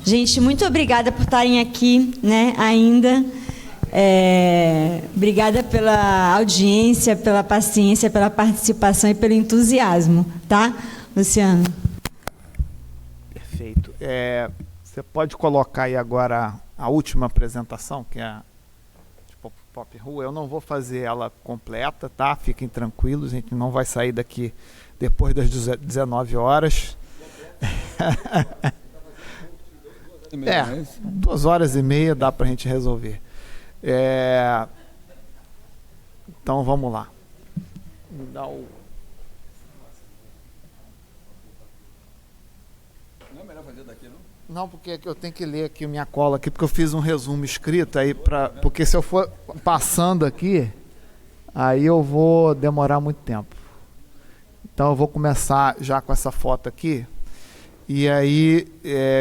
Gente, muito obrigada por estarem aqui, né, ainda. Obrigada pela audiência, pela paciência, pela participação e pelo entusiasmo, tá, Luciano? Perfeito. Você pode colocar aí agora a última apresentação, que é a de Pop Rua. Eu não vou fazer ela completa, tá? Fiquem tranquilos, a gente não vai sair daqui depois das 19 horas. 2h30 dá para a gente resolver. Então vamos lá. Não é melhor fazer daqui, não? Não, porque eu tenho que ler aqui minha cola aqui, porque eu fiz um resumo escrito aí porque se eu for passando aqui, aí eu vou demorar muito tempo. Então eu vou começar já com essa foto aqui. E aí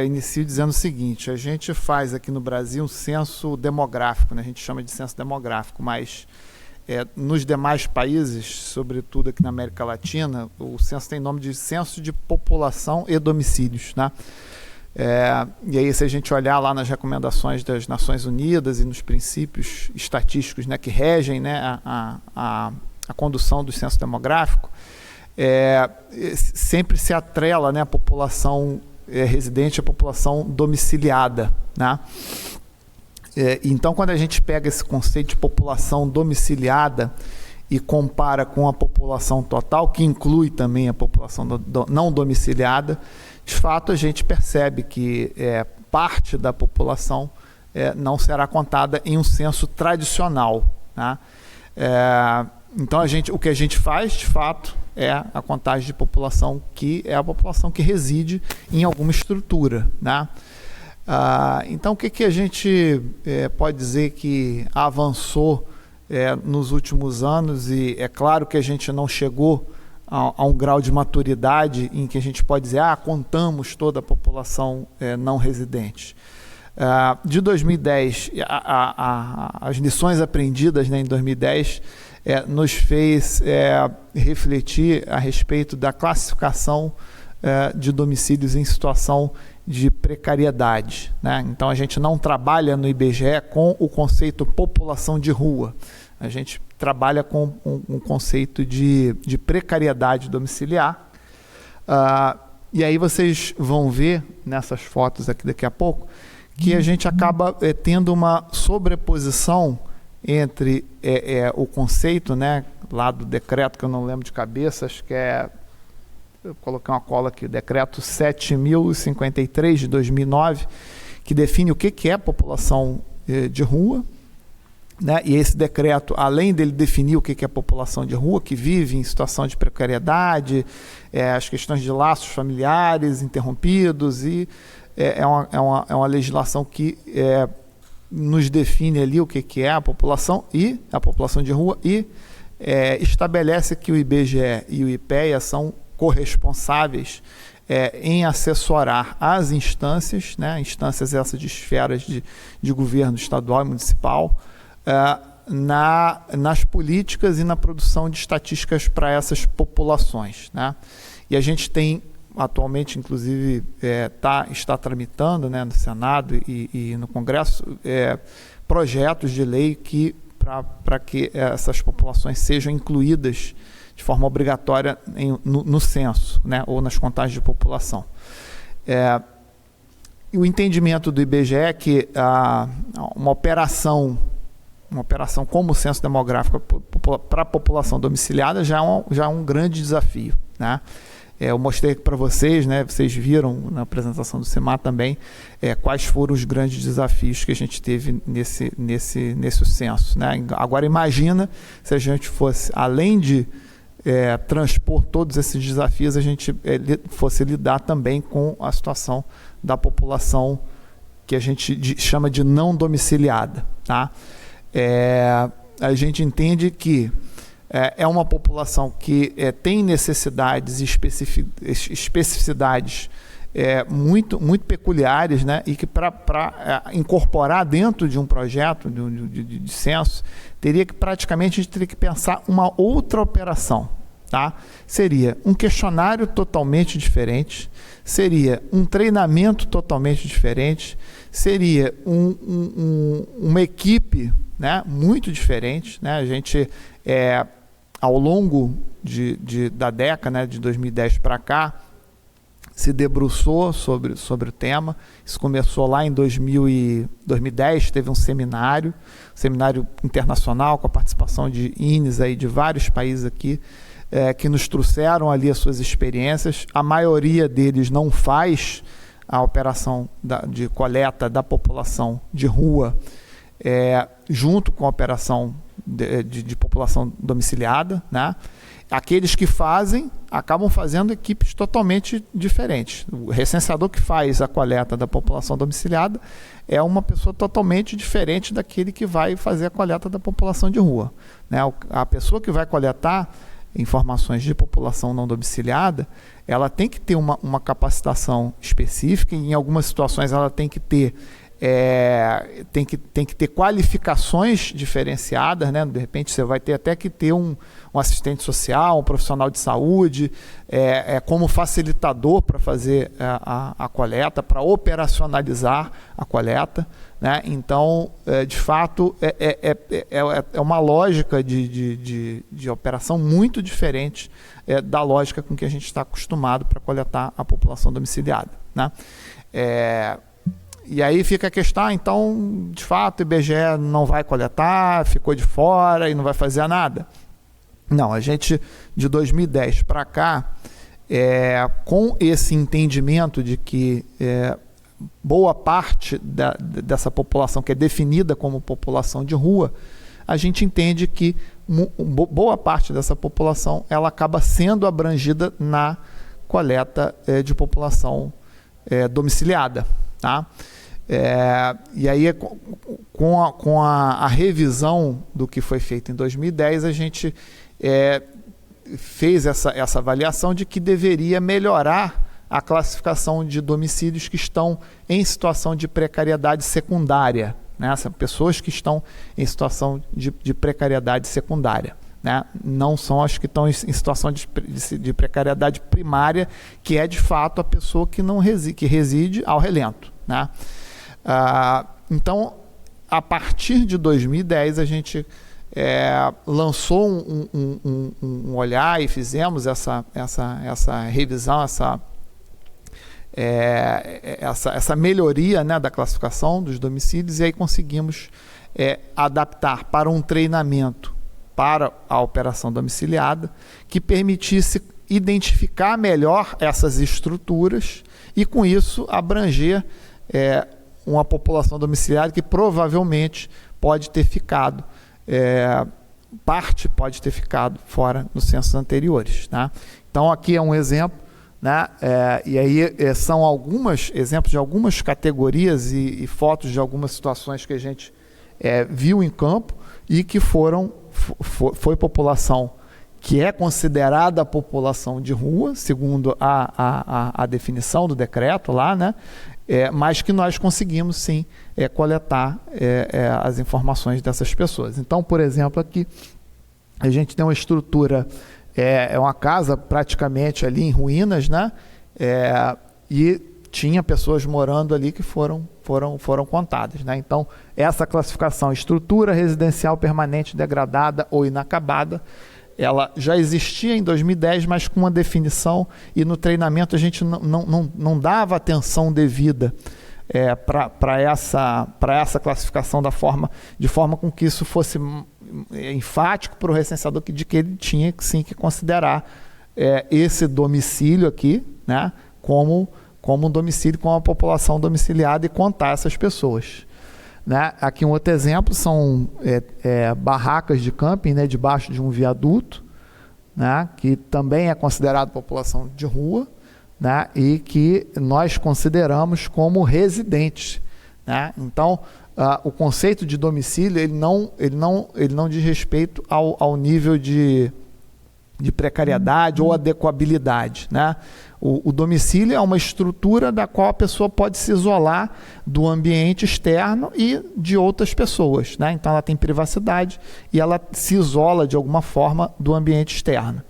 inicio dizendo o seguinte: a gente faz aqui no Brasil um censo demográfico, né? A gente chama de censo demográfico, mas nos demais países, sobretudo aqui na América Latina, o censo tem nome de censo de população e domicílios, né? E aí, se a gente olhar lá nas recomendações das Nações Unidas e nos princípios estatísticos, né, que regem, né, a condução do censo demográfico, sempre se atrela, né, a população residente à população domiciliada, né? Então, quando a gente pega esse conceito de população domiciliada e compara com a população total, que inclui também a população não domiciliada, de fato a gente percebe que parte da população não será contada em um censo tradicional, né? Então o que a gente faz, de fato, é a contagem de população que é a população que reside em alguma estrutura, né? Então o que a gente pode dizer que avançou nos últimos anos, e é claro que a gente não chegou a um grau de maturidade em que a gente pode dizer, contamos toda a população não residente. De 2010, as lições aprendidas, né, em 2010 nos fez refletir a respeito da classificação de domicílios em situação de precariedade, né? Então a gente não trabalha no IBGE com o conceito população de rua. A gente trabalha com um conceito de precariedade domiciliar. E aí vocês vão ver nessas fotos aqui daqui a pouco que a gente acaba tendo uma sobreposição entre o conceito, né, lá do decreto, que eu não lembro de cabeça, acho que eu coloquei uma cola aqui, o decreto 7.053 de 2009, que define o que é população de rua, né? E esse decreto, além dele definir o que é população de rua, que vive em situação de precariedade, as questões de laços familiares interrompidos, e é uma legislação que nos define ali o que é a população de rua, e estabelece que o IBGE e o IPEA são corresponsáveis em assessorar as instâncias, né, instâncias essas de esferas de governo estadual e municipal, nas políticas e na produção de estatísticas para essas populações, né? E a gente tem atualmente, inclusive, está tramitando, né, no Senado e no Congresso, projetos de lei para que essas populações sejam incluídas de forma obrigatória no censo, né, ou nas contagens de população. E o entendimento do IBGE é que uma operação como o censo demográfico para a população domiciliada já é um grande desafio, né? Eu mostrei aqui para vocês, né, vocês viram na apresentação do CEMAR também, quais foram os grandes desafios que a gente teve nesse censo, né? Agora imagina se a gente fosse, além de transpor todos esses desafios, a gente fosse lidar também com a situação da população que a gente chama de não domiciliada, tá? A gente entende que é uma população que tem necessidades e especificidades muito peculiares, né? E que para incorporar dentro de um projeto de censo, praticamente a gente teria que pensar uma outra operação, tá? Seria um questionário totalmente diferente, seria um treinamento totalmente diferente, seria uma equipe, né, muito diferente, né? A gente, ao longo da década, né, de 2010 para cá, se debruçou sobre o tema. Isso começou lá em 2010, teve um seminário internacional com a participação de INES aí de vários países aqui, que nos trouxeram ali as suas experiências. A maioria deles não faz a operação de coleta da população de rua junto com a operação de população domiciliada, né? Aqueles que fazem, acabam fazendo equipes totalmente diferentes. O recenseador que faz a coleta da população domiciliada é uma pessoa totalmente diferente daquele que vai fazer a coleta da população de rua, né? A pessoa que vai coletar informações de população não domiciliada, ela tem que ter uma capacitação específica, e em algumas situações ela tem que ter tem que ter qualificações diferenciadas, né? De repente você vai ter até que ter um assistente social, um profissional de saúde, como facilitador para fazer a coleta, para operacionalizar a coleta, né? Então, de fato, é uma lógica de operação muito diferente da lógica com que a gente está acostumado para coletar a população domiciliada, né? E aí fica a questão, então, de fato, o IBGE não vai coletar, ficou de fora e não vai fazer nada. Não, a gente, de 2010 para cá, com esse entendimento de que boa parte dessa população, que é definida como população de rua, a gente entende que boa parte dessa população ela acaba sendo abrangida na coleta de população domiciliada, tá? E aí, com a revisão do que foi feito em 2010, a gente fez essa avaliação de que deveria melhorar a classificação de domicílios que estão em situação de precariedade secundária, né? São pessoas que estão em situação de precariedade secundária, né? Não são as que estão em situação de precariedade primária, que é de fato a pessoa que reside ao relento, né? Então, a partir de 2010, a gente lançou um olhar e fizemos essa revisão, essa melhoria, né, da classificação dos domicílios, e aí conseguimos adaptar para um treinamento para a operação domiciliada que permitisse identificar melhor essas estruturas e, com isso, abranger uma população domiciliada que provavelmente pode ter ficado, parte pode ter ficado fora nos censos anteriores, né? Então, aqui é um exemplo, né? E aí são exemplos de algumas categorias e fotos de algumas situações que a gente viu em campo e que foi população que é considerada a população de rua, segundo a definição do decreto lá, né? Mas que nós conseguimos sim coletar as informações dessas pessoas. Então, por exemplo, aqui a gente tem uma estrutura, uma casa praticamente ali em ruínas, né? E tinha pessoas morando ali que foram contadas, né? Então, essa classificação, estrutura residencial permanente degradada ou inacabada, ela já existia em 2010, mas com uma definição, e no treinamento a gente não dava atenção devida para essa classificação de forma com que isso fosse enfático para o recenseador de que ele tinha sim que considerar esse domicílio aqui, né, como um domicílio com a população domiciliada e contar essas pessoas, né? Aqui um outro exemplo são barracas de camping, né, debaixo de um viaduto, né, que também é considerado população de rua, né, e que nós consideramos como residentes, né? Então, o conceito de domicílio ele não diz respeito ao nível de precariedade ou adequabilidade, né? O domicílio é uma estrutura da qual a pessoa pode se isolar do ambiente externo e de outras pessoas, né? Então ela tem privacidade e ela se isola de alguma forma do ambiente externo.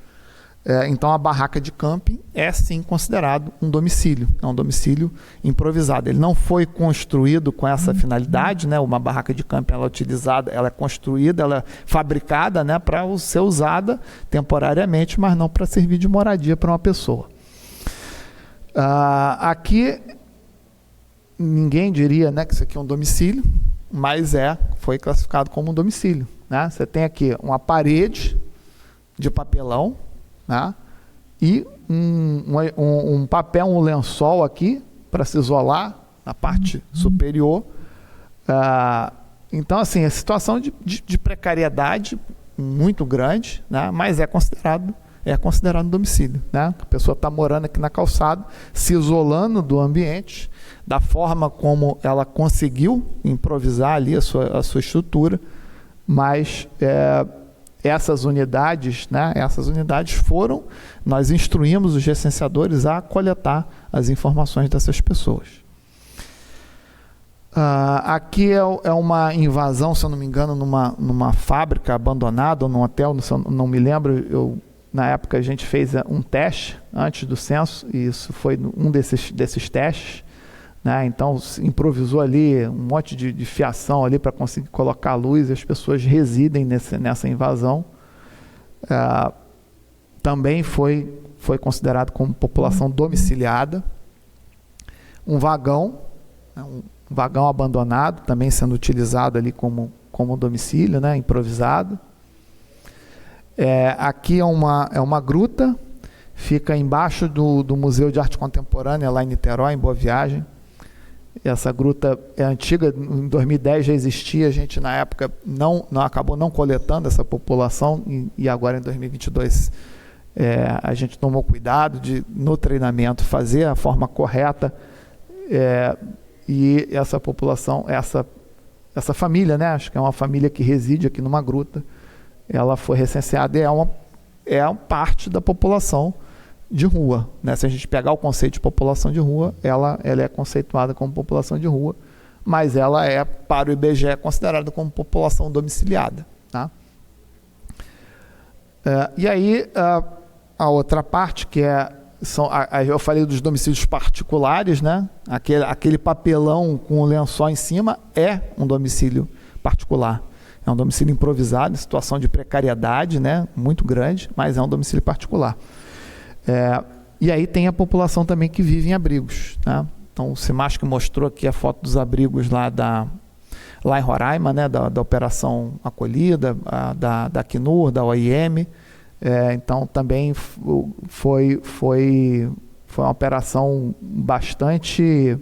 Então, a barraca de camping é sim considerado um domicílio, é um domicílio improvisado. Ele não foi construído com essa finalidade, né? Uma barraca de camping ela é utilizada, ela é construída, ela é fabricada, né, para ser usada temporariamente, mas não para servir de moradia para uma pessoa. Aqui ninguém diria, né, que isso aqui é um domicílio, mas foi classificado como um domicílio, né? Você tem aqui uma parede de papelão, né? E um papel, um lençol aqui para se isolar na parte superior. Então, assim, a situação de precariedade muito grande, né? Mas é considerado domicílio, né? A pessoa está morando aqui na calçada, se isolando do ambiente, da forma como ela conseguiu improvisar ali a sua estrutura, mas essas unidades, né? Essas unidades nós instruímos os recenseadores a coletar as informações dessas pessoas. Aqui é uma invasão, se eu não me engano, numa fábrica abandonada ou num hotel, não me lembro. Na época a gente fez um teste antes do censo, e isso foi um desses testes, né? Então improvisou ali um monte de fiação ali para conseguir colocar a luz, e as pessoas residem nessa invasão. Também foi considerado como população domiciliada. Um vagão, né? Um vagão abandonado, também sendo utilizado ali como domicílio, né? Improvisado. Aqui é uma gruta, fica embaixo do Museu de Arte Contemporânea, lá em Niterói, em Boa Viagem. Essa gruta é antiga, em 2010 já existia, a gente na época acabou não coletando essa população, e agora em 2022 a gente tomou cuidado de, no treinamento, fazer a forma correta, e essa população, essa família, né, acho que é uma família que reside aqui numa gruta, ela foi recenseada e é uma parte da população de rua, né? Se a gente pegar o conceito de população de rua, ela é conceituada como população de rua, mas ela para o IBGE, considerada como população domiciliada, tá? E aí, a outra parte, que eu falei dos domicílios particulares, né? Aquele papelão com o lençol em cima é um domicílio particular. É um domicílio improvisado, em situação de precariedade, né, muito grande, mas é um domicílio particular. E aí tem a população também que vive em abrigos, né? Então o Simasc mostrou aqui a foto dos abrigos lá em Roraima, né, da Operação Acolhida, da Acnur, da OIM. Então também foi uma operação bastante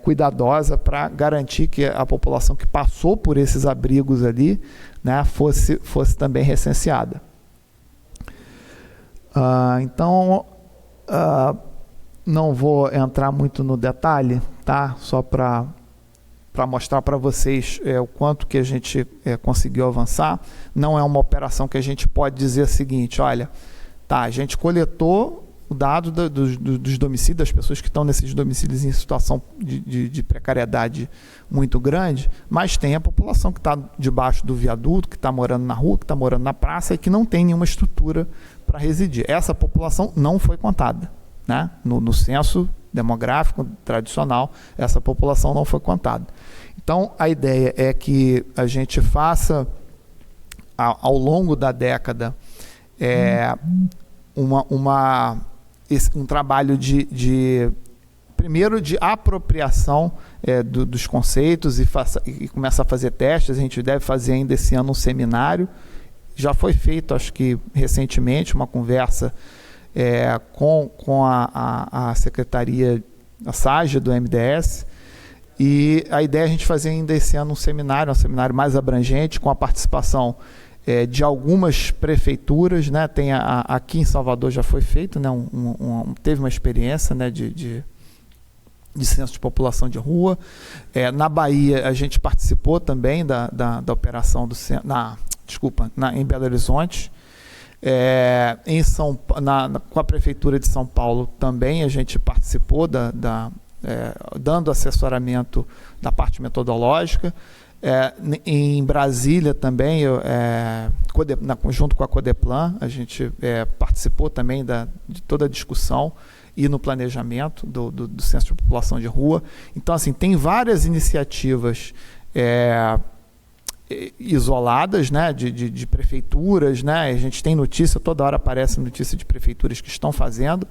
cuidadosa para garantir que a população que passou por esses abrigos ali, né, fosse também recenseada. Então, não vou entrar muito no detalhe, tá? Só para mostrar para vocês o quanto que a gente conseguiu avançar. Não é uma operação que a gente pode dizer o seguinte: olha, tá, a gente coletou o dado dos domicílios, das pessoas que estão nesses domicílios em situação de precariedade muito grande, mas tem a população que está debaixo do viaduto, que está morando na rua, que está morando na praça e que não tem nenhuma estrutura para residir. Essa população não foi contada, né? No censo demográfico tradicional, essa população não foi contada. Então, a ideia é que a gente faça, ao longo da década, um trabalho primeiro de apropriação dos conceitos e começa a fazer testes. A gente deve fazer ainda esse ano um seminário. Já foi feito, acho que recentemente, uma conversa com a Secretaria, a SAGE do MDS, e a ideia é a gente fazer ainda esse ano um seminário mais abrangente, com a participação de algumas prefeituras, né? Tem aqui em Salvador já foi feito, né? Teve uma experiência, né, de censo de população de rua. Na Bahia a gente participou também da operação em Belo Horizonte. Com a Prefeitura de São Paulo também a gente participou dando assessoramento da parte metodológica. Em Brasília também, junto com a Codeplan, a gente participou também de toda a discussão e no planejamento do Censo de População de Rua. Então, assim, tem várias iniciativas isoladas, né, de prefeituras, né? A gente tem notícia, toda hora aparece notícia de prefeituras que estão fazendo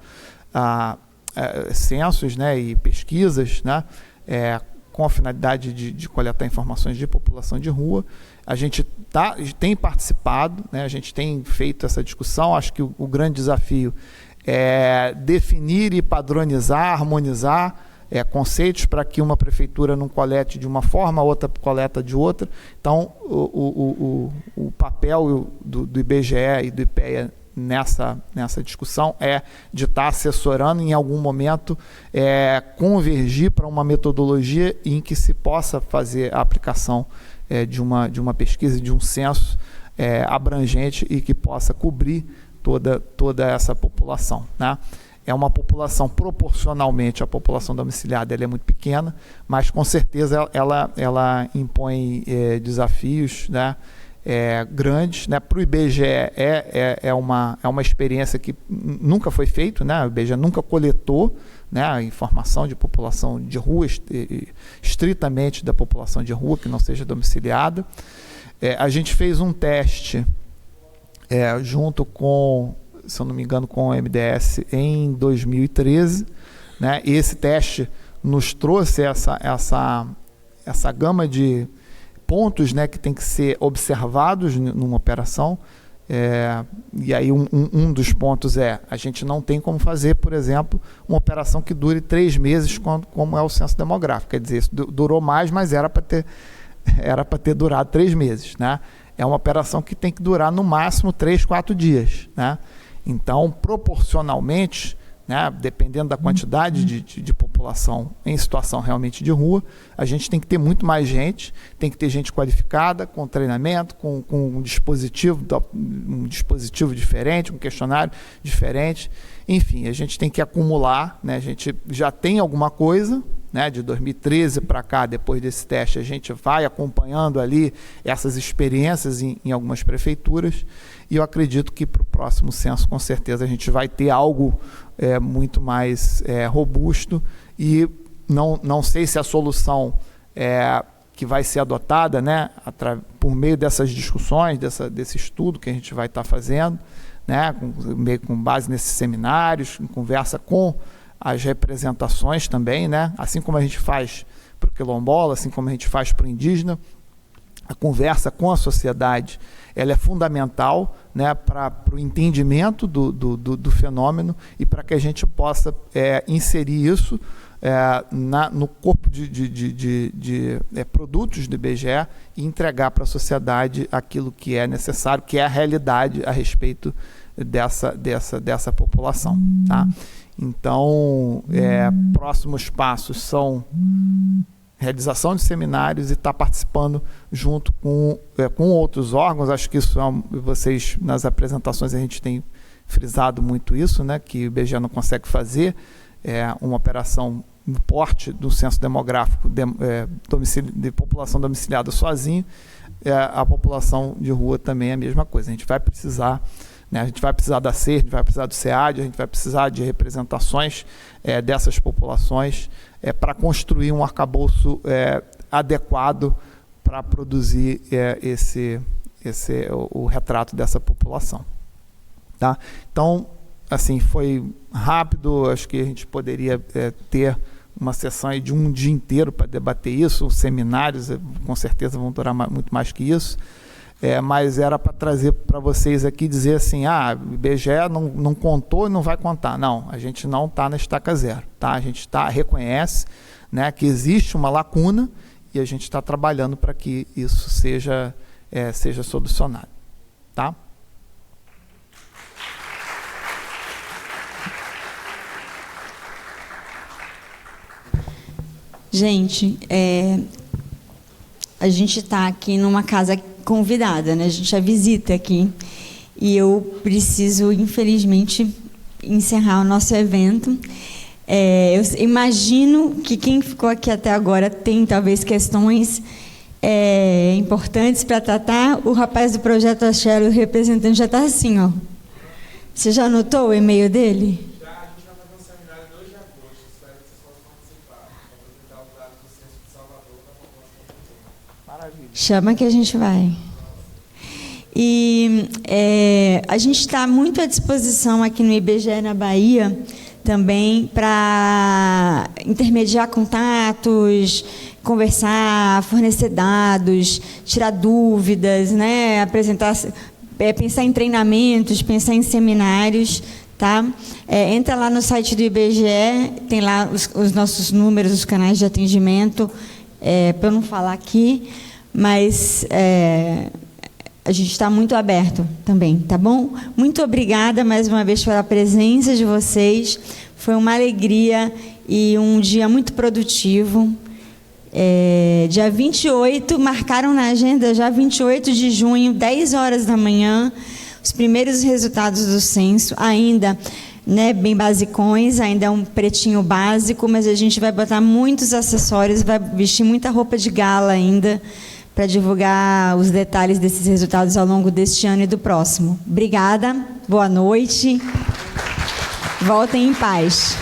censos, né, e pesquisas, né, com a finalidade de coletar informações de população de rua. A gente tem participado, né, a gente tem feito essa discussão. Acho que o grande desafio é definir e padronizar, harmonizar conceitos para que uma prefeitura não colete de uma forma, a outra coleta de outra. Então, o papel do IBGE e do IPEA nessa discussão de estar assessorando, em algum momento convergir para uma metodologia em que se possa fazer a aplicação de uma pesquisa, de um censo abrangente e que possa cobrir toda essa população, né? É uma população, proporcionalmente, a população domiciliada ela é muito pequena, mas com certeza ela impõe desafios, né, grandes, né? Para o IBGE é uma experiência que nunca foi feito, né? O IBGE nunca coletou, né, a informação de população de rua, estritamente da população de rua que não seja domiciliada. A gente fez um teste junto com, se eu não me engano, com o MDS em 2013, né? E esse teste nos trouxe essa gama de pontos, né, que tem que ser observados numa operação. E aí um dos pontos a gente não tem como fazer, por exemplo, uma operação que dure 3 meses, como é o censo demográfico. Quer dizer, isso durou mais, mas era para ter durado 3 meses, né? É uma operação que tem que durar no máximo 3, 4 dias, né? Então, proporcionalmente, né, dependendo da quantidade de população em situação realmente de rua, a gente tem que ter muito mais gente, tem que ter gente qualificada, com treinamento, com um dispositivo diferente, um questionário diferente. Enfim, a gente tem que acumular, né? A gente já tem alguma coisa, né, de 2013 para cá. Depois desse teste, a gente vai acompanhando ali essas experiências em algumas prefeituras, e eu acredito que para o próximo censo, com certeza, a gente vai ter algo muito mais robusto, e não sei se a solução que vai ser adotada, né, por meio dessas discussões, desse estudo que a gente vai estar fazendo, né, com base nesses seminários, em conversa com as representações também, né? Assim como a gente faz para o quilombola, assim como a gente faz para o indígena, a conversa com a sociedade ela é fundamental, né, para o entendimento do fenômeno e para que a gente possa inserir isso no corpo de produtos do IBGE e entregar para a sociedade aquilo que é necessário, que é a realidade a respeito dessa população, tá? Então, próximos passos são realização de seminários e estar participando junto com outros órgãos. Acho que isso vocês, nas apresentações, a gente tem frisado muito isso, né, que o IBGE não consegue fazer uma operação no porte do censo demográfico de população domiciliada sozinho. A população de rua também é a mesma coisa. A gente vai precisar, né, a gente vai precisar da SER, a gente vai precisar do SEAD, a gente vai precisar de representações dessas populações para construir um arcabouço adequado para produzir o retrato dessa população, tá? Então, assim, foi rápido. Acho que a gente poderia ter uma sessão aí de um dia inteiro para debater isso. Os seminários com certeza vão durar muito mais que isso. Mas era para trazer para vocês aqui, dizer assim, o IBGE não contou e não vai contar. Não, a gente não está na estaca zero, tá? A gente reconhece, né, que existe uma lacuna e a gente está trabalhando para que isso seja solucionado, tá? Gente, a gente está aqui numa casa convidada, né? A gente já visita aqui, e eu preciso, infelizmente, encerrar o nosso evento. Eu imagino que quem ficou aqui até agora tem talvez questões importantes para tratar, o rapaz do Projeto Axé, o representante, já está assim, ó. Você já anotou o e-mail dele? Já, a gente vai fazer um seminário 2 de agosto, espero que vocês possam participar, para apresentar os dados do Censo de Salvador para a população do mundo. Maravilha. Chama que a gente vai. E a gente está muito à disposição aqui no IBGE na Bahia também para intermediar contatos, conversar, fornecer dados, tirar dúvidas, né? Apresentar, pensar em treinamentos, pensar em seminários, tá? Entra lá no site do IBGE, tem lá os nossos números, os canais de atendimento, para eu não falar aqui, mas a gente está muito aberto também, tá bom? Muito obrigada mais uma vez pela presença de vocês. Foi uma alegria e um dia muito produtivo. Dia 28, marcaram na agenda, já 28 de junho, 10 horas da manhã, os primeiros resultados do censo, ainda, né, bem basicões, ainda é um pretinho básico, mas a gente vai botar muitos acessórios, vai vestir muita roupa de gala ainda, para divulgar os detalhes desses resultados ao longo deste ano e do próximo. Obrigada, boa noite, voltem em paz.